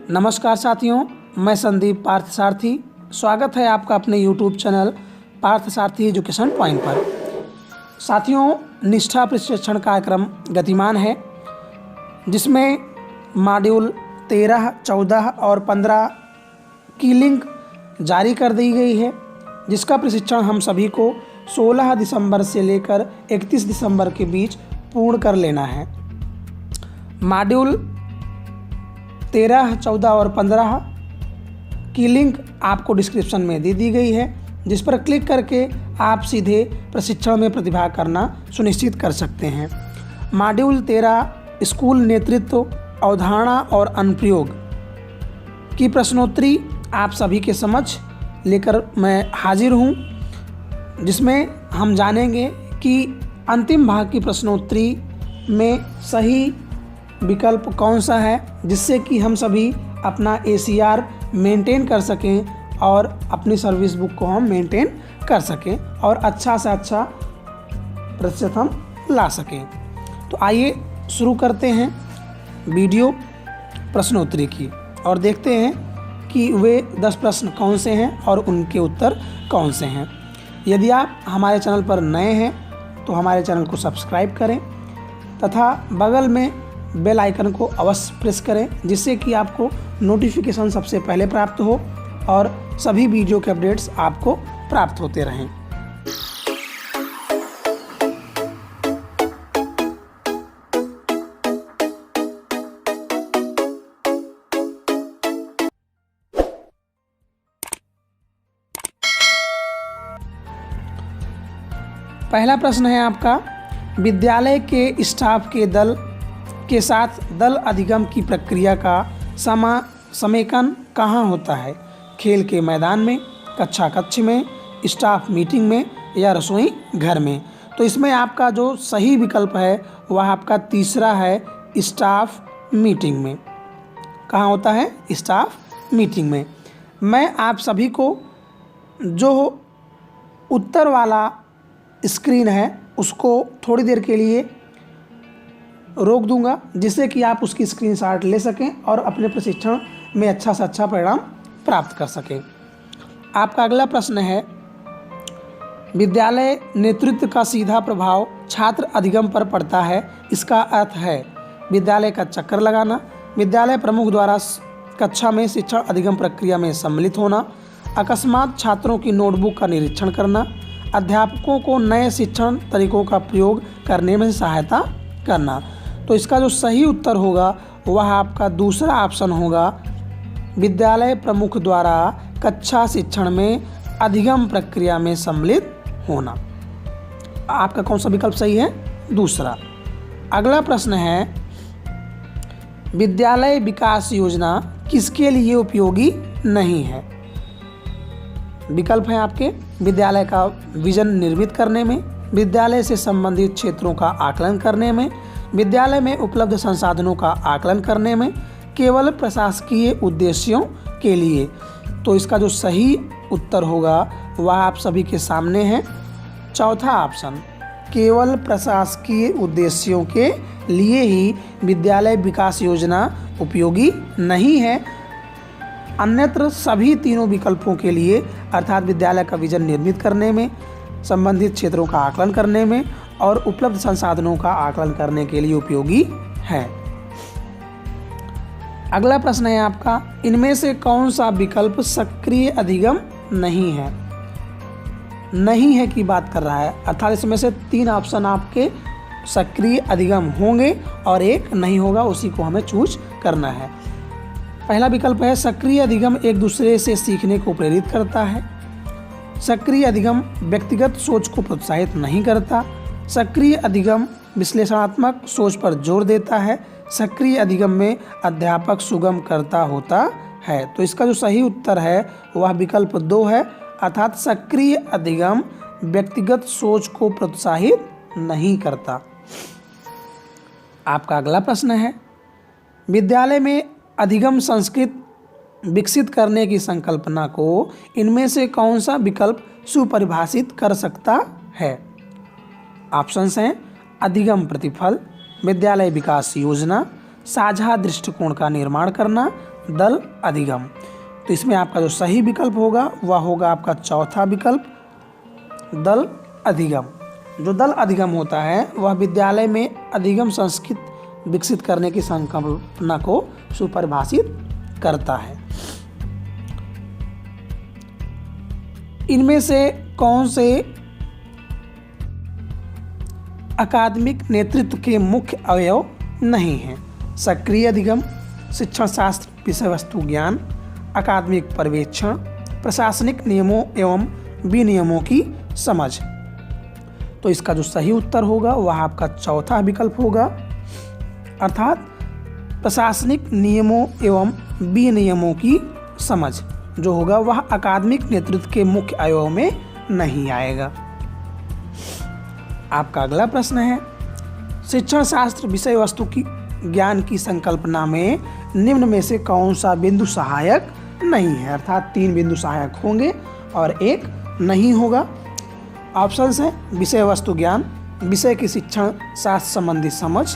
नमस्कार साथियों, मैं संदीप पार्थसारथी। स्वागत है आपका अपने YouTube channel Parthasarathy education point पर। साथियों, निष्ठा प्रशिक्षण कार्यक्रम गतिमान है, जिसमें मॉड्यूल 13, 14 और 15 की लिंक जारी कर दी गई है, जिसका प्रशिक्षण हम सभी को 16 दिसंबर से लेकर 31 दिसंबर के बीच पूर्ण कर लेना है। मॉड्यूल 13, 14 और 15 की लिंक आपको डिस्क्रिप्शन में दे दी गई है, जिस पर क्लिक करके आप सीधे प्रशिक्षण में प्रतिभाग करना सुनिश्चित कर सकते हैं। मॉड्यूल 13 स्कूल नेतृत्व, अवधारणा और अनुप्रयोग की प्रश्नोत्तरी आप सभी के समक्ष लेकर मैं हाजिर हूं, जिसमें हम जानेंगे कि अंतिम भाग की प्रश्नोत्तरी में सही विकल्प कौन सा है, जिससे कि हम सभी अपना ACR मेंटेन कर सकें और अपनी सर्विस बुक को हम मेंटेन कर सकें और अच्छा से अच्छा प्रतिशत हम ला सकें। तो आइए शुरू करते हैं वीडियो प्रश्नोत्तरी की और देखते हैं कि वे 10 प्रश्न कौन से हैं और उनके उत्तर कौन से हैं। यदि आप हमारे चैनल पर नए हैं तो हमारे चैनल को सब्सक्राइब करें तथा बगल में बेल आइकन को अवश्य प्रेस करें, जिससे कि आपको नोटिफिकेशन सबसे पहले प्राप्त हो और सभी वीडियो के अपडेट्स आपको प्राप्त होते रहें। पहला प्रश्न है आपका, विद्यालय के स्टाफ के दल के साथ दल अधिगम की प्रक्रिया का समेकन कहाँ होता है? खेल के मैदान में, कक्षा कक्ष में, स्टाफ मीटिंग में या रसोई घर में? तो इसमें आपका जो सही विकल्प है वह आपका तीसरा है, स्टाफ मीटिंग में। कहाँ होता है? स्टाफ मीटिंग में। मैं आप सभी को जो उत्तर वाला स्क्रीन है उसको थोड़ी देर के लिए रोक दूंगा, जिससे कि आप उसकी स्क्रीनशॉट ले सकें और अपने प्रशिक्षण में अच्छा से अच्छा परिणाम प्राप्त कर सकें। आपका अगला प्रश्न है, विद्यालय नेतृत्व का सीधा प्रभाव छात्र अधिगम पर पड़ता है। इसका अर्थ है विद्यालय का चक्कर लगाना, विद्यालय प्रमुख द्वारा कक्षा में शिक्षण अधिगम प्रक्रिया में सम्मिलित होना, अकस्मात छात्रों की नोटबुक का निरीक्षण करना, अध्यापकों को नए शिक्षण तरीकों का प्रयोग करने में सहायता करना। तो इसका जो सही उत्तर होगा वह आपका दूसरा ऑप्शन होगा, विद्यालय प्रमुख द्वारा कक्षा शिक्षण में अधिगम प्रक्रिया में सम्मिलित होना। आपका कौन सा विकल्प सही है? दूसरा। अगला प्रश्न है, विद्यालय विकास योजना किसके लिए उपयोगी नहीं है? विकल्प है आपके, विद्यालय का विजन निर्मित करने में, विद्यालय से संबंधित क्षेत्रों का आकलन करने में, विद्यालय में उपलब्ध संसाधनों का आकलन करने में, केवल प्रशासकीय उद्देश्यों के लिए। तो इसका जो सही उत्तर होगा वह आप सभी के सामने है, चौथा ऑप्शन, केवल प्रशासकीय उद्देश्यों के लिए ही विद्यालय विकास योजना उपयोगी नहीं है। अन्यत्र सभी तीनों विकल्पों के लिए, अर्थात विद्यालय का विजन निर्मित करने में, संबंधित क्षेत्रों का आकलन करने में और उपलब्ध संसाधनों का आकलन करने के लिए उपयोगी है। अगला प्रश्न है आपका, इनमें से कौन सा विकल्प सक्रिय अधिगम नहीं है? नहीं है की बात कर रहा है, अर्थात इसमें से 3 ऑप्शन आपके सक्रिय अधिगम होंगे और एक नहीं होगा, उसी को हमें चूज करना है। पहला विकल्प है, सक्रिय अधिगम एक दूसरे से सीखने को प्रेरित करता है। सक्रिय अधिगम व्यक्तिगत सोच को प्रोत्साहित नहीं करता। सक्रिय अधिगम विश्लेषणात्मक सोच पर जोर देता है। सक्रिय अधिगम में अध्यापक सुगम करता होता है। तो इसका जो सही उत्तर है वह विकल्प 2 है, अर्थात सक्रिय अधिगम व्यक्तिगत सोच को प्रोत्साहित नहीं करता। आपका अगला प्रश्न है, विद्यालय में अधिगम संस्कृत विकसित करने की संकल्पना को इनमें से कौन सा विकल्प सुपरिभाषित कर सकता है? ऑप्शंस हैं, अधिगम प्रतिफल, विद्यालय विकास योजना, साझा दृष्टिकोण का निर्माण करना, दल अधिगम। तो इसमें आपका जो सही विकल्प होगा वह होगा आपका चौथा विकल्प, दल अधिगम। जो दल अधिगम होता है वह विद्यालय में अधिगम संस्कृत विकसित करने की संकल्पना को सुपरिभाषित करता है। इनमें से कौन से अकादमिक नेतृत्व के मुख्य अवयव नहीं हैं? सक्रिय अधिगम, शिक्षण शास्त्र विषय वस्तु ज्ञान, अकादमिक पर्यवेक्षण, प्रशासनिक नियमों एवं विनियमों की समझ। तो इसका जो सही उत्तर होगा वह आपका चौथा विकल्प होगा, अर्थात प्रशासनिक नियमों एवं विनियमों की समझ जो होगा वह अकादमिक नेतृत्व के मुख्य अवयव में नहीं आएगा। आपका अगला प्रश्न है, शिक्षण शास्त्र विषय वस्तु की ज्ञान की संकल्पना में निम्न में से कौन सा बिंदु सहायक नहीं है? अर्थात 3 बिंदु सहायक होंगे और 1 नहीं होगा। ऑप्शंस हैं विषय वस्तु ज्ञान, विषय की शिक्षण शास्त्र संबंधी समझ,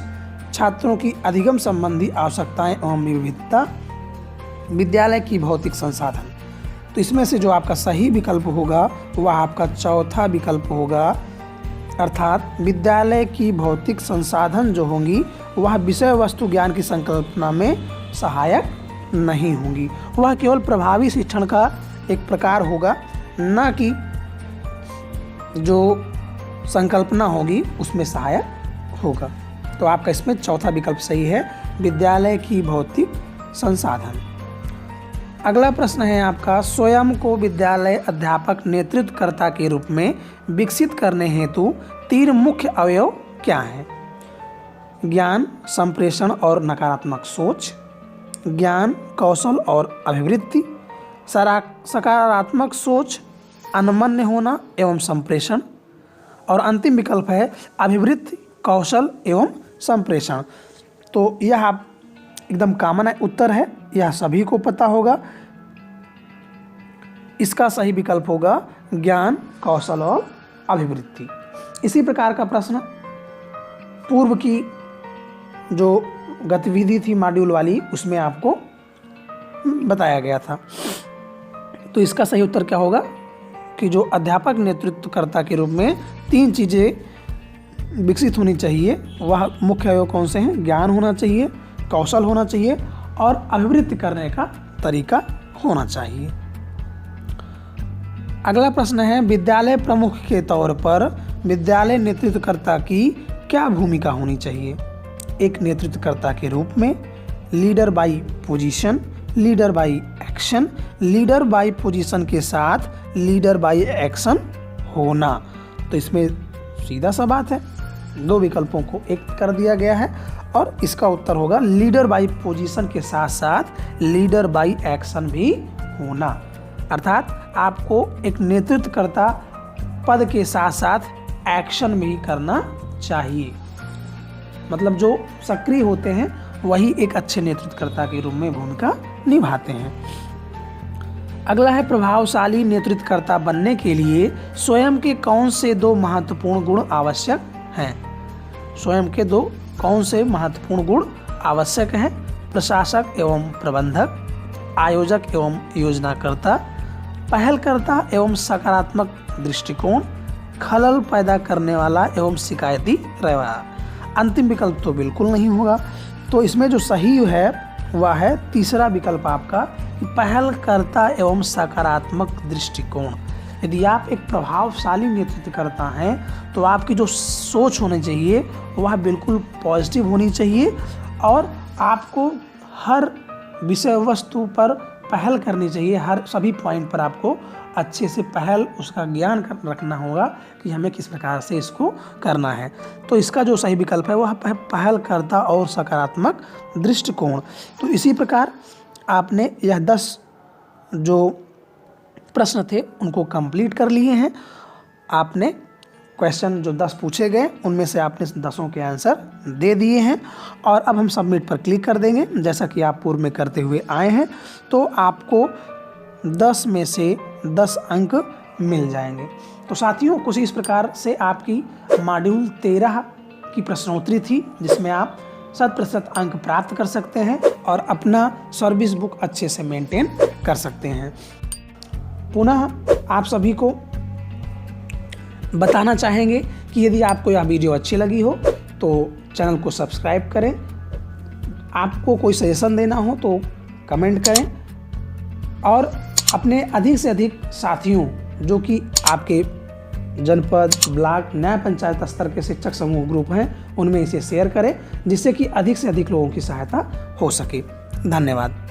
छात्रों की अधिगम संबंधी आवश्यकताएं एवं विविधता, विद्यालय की भौतिक संसाधन। तो इसमें से जो आपका सही विकल्प होगा वह आपका चौथा विकल्प होगा, अर्थात विद्यालय की भौतिक संसाधन जो होंगी वह विषय वस्तु ज्ञान की संकल्पना में सहायक नहीं होंगी। वह केवल प्रभावी शिक्षण का एक प्रकार होगा, न कि जो संकल्पना होगी उसमें सहायक होगा। तो आपका इसमें चौथा विकल्प सही है, विद्यालय की भौतिक संसाधन। अगला प्रश्न है आपका, स्वयं को विद्यालय अध्यापक नेतृत्वकर्ता के रूप में विकसित करने हेतु 3 मुख्य अवयव क्या हैं? ज्ञान, संप्रेषण और नकारात्मक सोच, ज्ञान, कौशल और अभिवृत्ति, सकारात्मक सोच, अनमन्य होना एवं संप्रेषण, और अंतिम विकल्प है अभिवृत्ति, कौशल एवं संप्रेषण। तो यह आप एकदम कॉमन उत्तर है, यह सभी को पता होगा। इसका सही विकल्प होगा ज्ञान, कौशल और अभिवृत्ति। इसी प्रकार का प्रश्न पूर्व की जो गतिविधि थी मॉड्यूल वाली उसमें आपको बताया गया था। तो इसका सही उत्तर क्या होगा कि जो अध्यापक नेतृत्वकर्ता के रूप में 3 चीज़ें विकसित होनी चाहिए वह मुख्य अवयव कौन से हैं? ज्ञान होना चाहिए, कौशल होना चाहिए और अभिवृत्ति करने का तरीका होना चाहिए। अगला प्रश्न है, विद्यालय प्रमुख के तौर पर विद्यालय नेतृत्वकर्ता की क्या भूमिका होनी चाहिए? एक नेतृत्वकर्ता के रूप में, leader by position, leader by action, leader by position के साथ लीडर बाय एक्शन होना। तो इसमें सीधा सा बात है, 2 विकल्पों को एक कर दिया गया है और इसका उत्तर होगा लीडर बाय पोजीशन के साथ साथ लीडर बाय एक्शन भी होना। अर्थात आपको एक नेतृत्वकर्ता पद के साथ साथ एक्शन भी करना चाहिए। मतलब जो सक्रिय होते हैं वही एक अच्छे नेतृत्वकर्ता के रूप में भूमिका निभाते हैं। अगला है, प्रभावशाली नेतृत्वकर्ता बनने के लिए स्वयं के कौन से 2 महत्वपूर्ण गुण आवश्यक हैं? स्वयं के 2 कौन से महत्वपूर्ण गुण आवश्यक हैं? प्रशासक एवं प्रबंधक, आयोजक एवं योजनाकर्ता, पहलकर्ता एवं सकारात्मक दृष्टिकोण, खलल पैदा करने वाला एवं शिकायती रवैया। अंतिम विकल्प तो बिल्कुल नहीं होगा। तो इसमें जो सही है वह है तीसरा विकल्प आपका, पहलकर्ता एवं सकारात्मक दृष्टिकोण। यदि आप एक प्रभावशाली नेतृत्वकर्ता हैं तो आपकी जो सोच होनी चाहिए वह बिल्कुल पॉजिटिव होनी चाहिए और आपको हर विषय वस्तु पर पहल करनी चाहिए। हर सभी पॉइंट पर आपको अच्छे से पहल उसका ज्ञान रखना होगा कि हमें किस प्रकार से इसको करना है। तो इसका जो सही विकल्प है वह पहलकर्ता और सकारात्मक दृष्टिकोण। तो इसी प्रकार आपने यह 10 जो प्रश्न थे उनको कंप्लीट कर लिए हैं। आपने क्वेश्चन जो 10 पूछे गए उनमें से आपने 10 के आंसर दे दिए हैं और अब हम सबमिट पर क्लिक कर देंगे जैसा कि आप पूर्व में करते हुए आए हैं। तो आपको 10 में से 10 अंक मिल जाएंगे। तो साथियों, कुछ इस प्रकार से आपकी मॉड्यूल 13 की प्रश्नोत्तरी थी जिसमें आप 100% अंक प्राप्त कर सकते हैं और अपना सर्विस बुक अच्छे से मेंटेन कर सकते हैं। पुनः आप सभी को बताना चाहेंगे कि यदि आपको यह वीडियो अच्छी लगी हो तो चैनल को सब्सक्राइब करें। आपको कोई सजेशन देना हो तो कमेंट करें और अपने अधिक से अधिक साथियों जो कि आपके जनपद, ब्लॉक, न्याय पंचायत स्तर के शिक्षक समूह ग्रुप हैं उनमें इसे शेयर करें, जिससे कि अधिक से अधिक लोगों की सहायता हो सके। धन्यवाद।